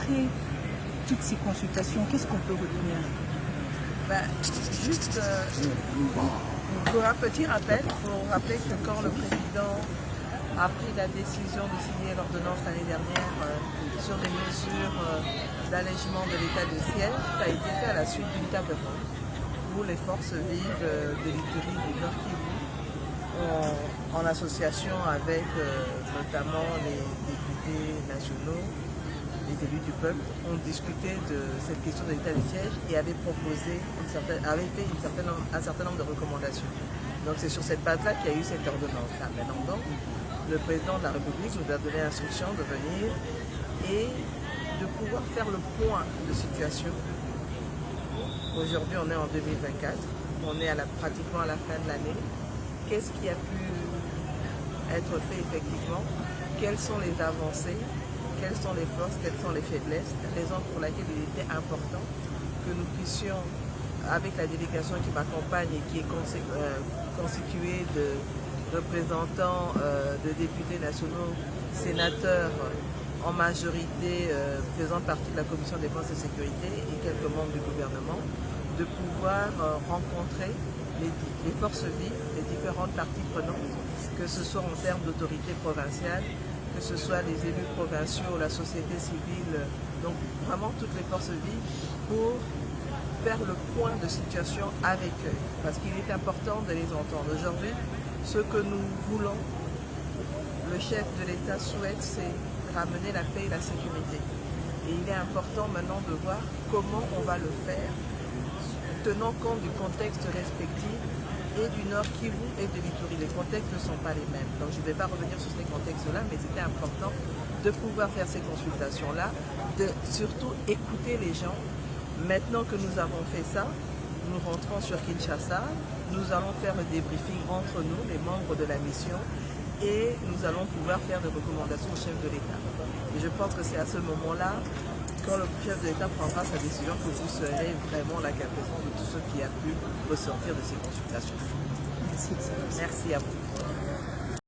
après toutes ces consultations, qu'est-ce qu'on peut retenir? Juste pour un petit rappel, il faut rappeler que quand le président a pris la décision de signer l'ordonnance l'année dernière sur des mesures d'allègement de l'état de siège, ça a été fait à la suite d'une table ronde où les forces vives de l'Ituri du Nord Kivu, en association avec notamment les députés nationaux, les élus du peuple, ont discuté de cette question de l'état de siège et avaient proposé, avaient fait un certain nombre de recommandations. Donc c'est sur cette base-là qu'il y a eu cette ordonnance-là. Maintenant, donc, le président de la République nous a donné l'instruction de venir et de pouvoir faire le point de situation. Aujourd'hui, on est en 2024, on est pratiquement à la fin de l'année. Qu'est-ce qui a pu être fait effectivement? Quelles sont les avancées? Quelles sont les forces? Quelles sont les faiblesses? Raison pour laquelle il était important que nous puissions, avec la délégation qui m'accompagne et qui est constituée de représentants de députés nationaux, sénateurs, en majorité faisant partie de la commission défense et sécurité et quelques membres du gouvernement, de pouvoir rencontrer les forces vives, les différentes parties prenantes, que ce soit en termes d'autorité provinciale, que ce soit les élus provinciaux, la société civile, donc vraiment toutes les forces vives pour faire le point de situation avec eux. Parce qu'il est important de les entendre. Aujourd'hui, ce que nous voulons, le chef de l'État souhaite, c'est ramener la paix et la sécurité. Et il est important maintenant de voir comment on va le faire, tenant compte du contexte respectif et du Nord Kivu et de l'Ituri. Les contextes ne sont pas les mêmes. Donc je ne vais pas revenir sur ces contextes-là, mais c'était important de pouvoir faire ces consultations-là, de surtout écouter les gens. Maintenant que nous avons fait ça, nous rentrons sur Kinshasa, nous allons faire le débriefing entre nous, les membres de la mission, et nous allons pouvoir faire des recommandations au chef de l'État. Et je pense que c'est à ce moment-là, quand le chef de l'État prendra sa décision, que vous serez vraiment la captation de tout ce qui a pu ressortir de ces consultations. Merci. Merci à vous.